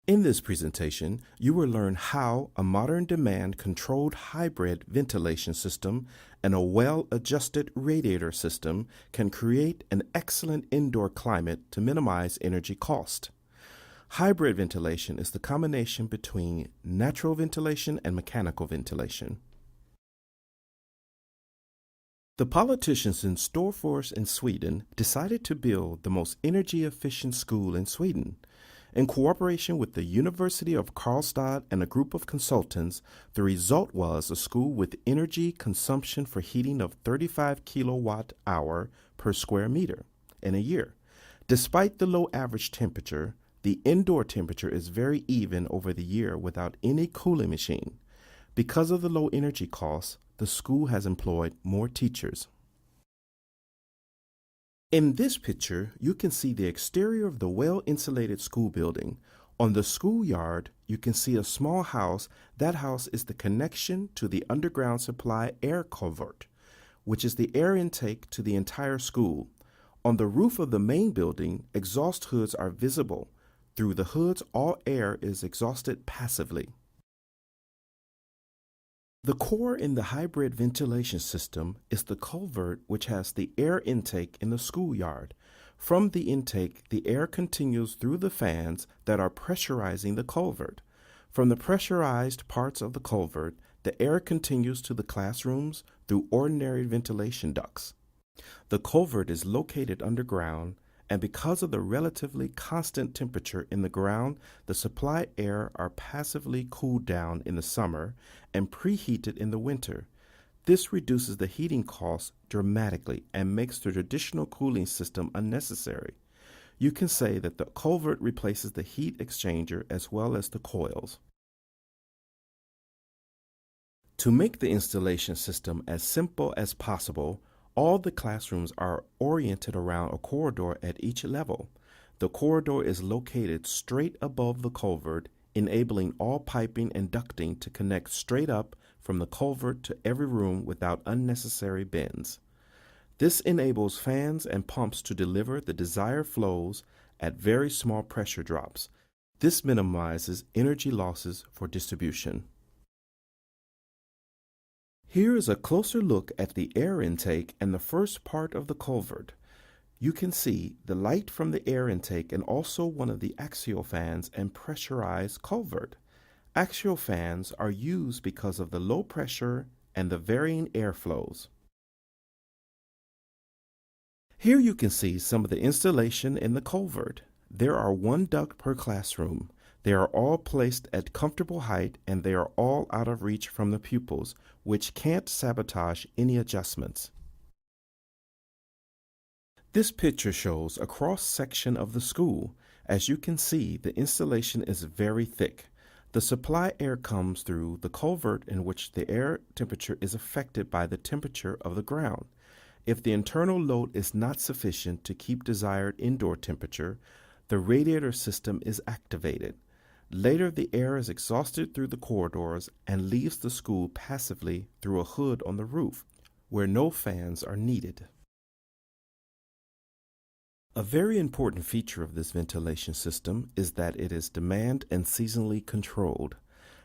In this presentation, you will learn how a modern demand-controlled hybrid ventilation system and a well-adjusted radiator system can create an excellent indoor climate to minimize energy cost. Hybrid ventilation is the combination between natural ventilation and mechanical ventilation. The politicians in Storfors in Sweden decided to build the most energy-efficient school in Sweden. In cooperation with the University of Karlstad and a group of consultants, the result was a school with energy consumption for heating of 35 kilowatt-hour per square meter in a year. Despite the low average temperature, the indoor temperature is very even over the year without any cooling machine. Because of the low energy costs, the school has employed more teachers. In this picture, you can see the exterior of the well-insulated school building. On the schoolyard, you can see a small house. That house is the connection to the underground supply air culvert, which is the air intake to the entire school. On the roof of the main building, exhaust hoods are visible. Through the hoods, all air is exhausted passively. The core in the hybrid ventilation system is the culvert, which has the air intake in the schoolyard. From the intake, the air continues through the fans that are pressurizing the culvert. From the pressurized parts of the culvert, the air continues to the classrooms through ordinary ventilation ducts. The culvert is located underground, and because of the relatively constant temperature in the ground, the supply air are passively cooled down in the summer and preheated in the winter. This reduces the heating costs dramatically and makes the traditional cooling system unnecessary. You can say that the culvert replaces the heat exchanger as well as the coils. To make the installation system as simple as possible, all the classrooms are oriented around a corridor at each level. The corridor is located straight above the culvert, enabling all piping and ducting to connect straight up from the culvert to every room without unnecessary bends. This enables fans and pumps to deliver the desired flows at very small pressure drops. This minimizes energy losses for distribution. Here is a closer look at the air intake and the first part of the culvert. You can see the light from the air intake and also one of the axial fans and pressurized culvert. Axial fans are used because of the low pressure and the varying airflows. Here you can see some of the installation in the culvert. There are one duct per classroom. They are all placed at comfortable height and they are all out of reach from the pupils, which can't sabotage any adjustments. This picture shows a cross-section of the school. As you can see, the installation is very thick. The supply air comes through the culvert in which the air temperature is affected by the temperature of the ground. If the internal load is not sufficient to keep desired indoor temperature, the radiator system is activated. Later, the air is exhausted through the corridors and leaves the school passively through a hood on the roof, where no fans are needed. A very important feature of this ventilation system is that it is demand and seasonally controlled.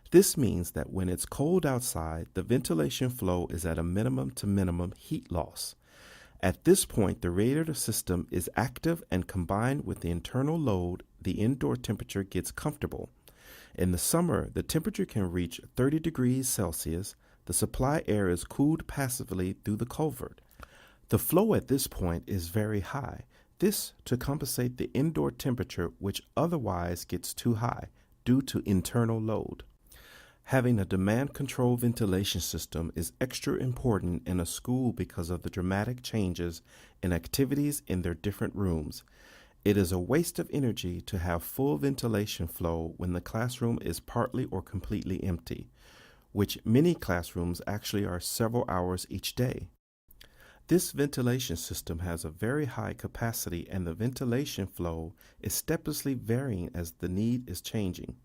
This means that when it's cold outside, the ventilation flow is at a minimum to minimum heat loss. At this point, the radiator system is active and combined with the internal load, the indoor temperature gets comfortable. In the summer, the temperature can reach 30 degrees Celsius. The supply air is cooled passively through the culvert. The flow at this point is very high. This to compensate the indoor temperature which otherwise gets too high due to internal load. Having a demand control ventilation system is extra important in a school because of the dramatic changes in activities in their different rooms. It is a waste of energy to have full ventilation flow when the classroom is partly or completely empty, which many classrooms actually are several hours each day. This ventilation system has a very high capacity and the ventilation flow is steppishly varying as the need is changing.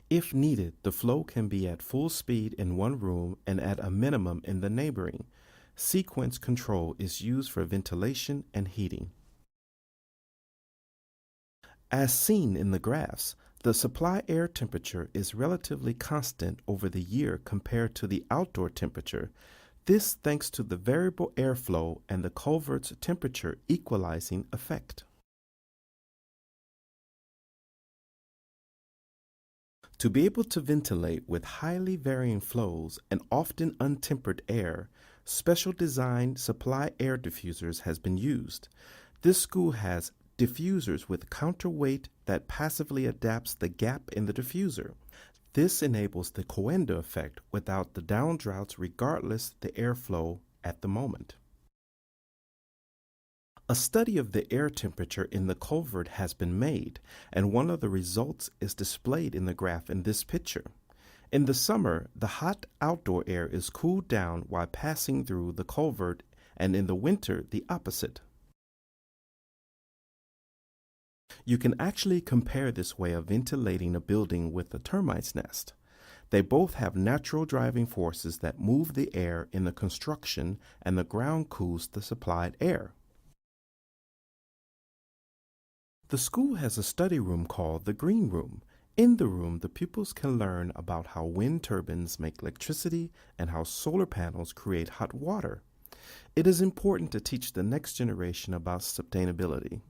If needed, the flow can be at full speed in one room and at a minimum in the neighboring. Sequence control is used for ventilation and heating. As seen in the graphs, The supply air temperature is relatively constant over the year compared to the outdoor temperature. This thanks to the variable airflow and the culvert's temperature equalizing effect. To be able to ventilate with highly varying flows and often untempered air, special designed supply air diffusers has been used. This school has diffusers with counterweight that passively adapts the gap in the diffuser. This enables the coenda effect without the downdrafts regardless the airflow at the moment. A study of the air temperature in the culvert has been made, and one of the results is displayed in the graph in this picture. In the summer, the hot outdoor air is cooled down while passing through the culvert, and in the winter, the opposite. You can actually compare this way of ventilating a building with a termite's nest. They both have natural driving forces that move the air in the construction, and the ground cools the supplied air. The school has a study room called the Green Room. In the room, the pupils can learn about how wind turbines make electricity and how solar panels create hot water. It is important to teach the next generation about sustainability.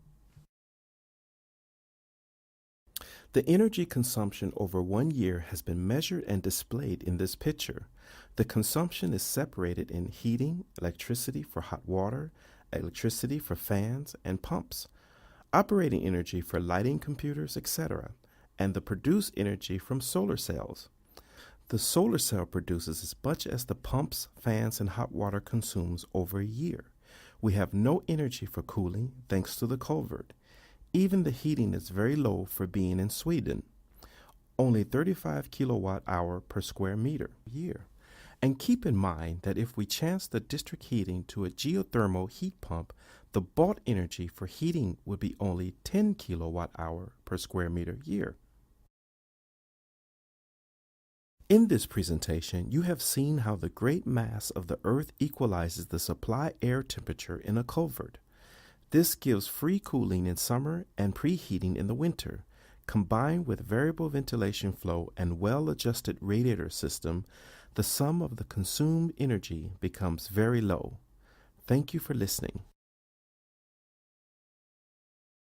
The energy consumption over 1 year has been measured and displayed in this picture. The consumption is separated in heating, electricity for hot water, electricity for fans and pumps, operating energy for lighting computers, etc., and the produced energy from solar cells. The solar cell produces as much as the pumps, fans, and hot water consumes over a year. We have no energy for cooling thanks to the culvert. Even the heating is very low for being in Sweden, only 35 kilowatt hour per square meter a year. And keep in mind that if we chance the district heating to a geothermal heat pump, the bought energy for heating would be only 10 kilowatt hour per square meter year. In this presentation, you have seen how the great mass of the Earth equalizes the supply air temperature in a culvert. This gives free cooling in summer and preheating in the winter. Combined with variable ventilation flow and well-adjusted radiator system, the sum of the consumed energy becomes very low. Thank you for listening.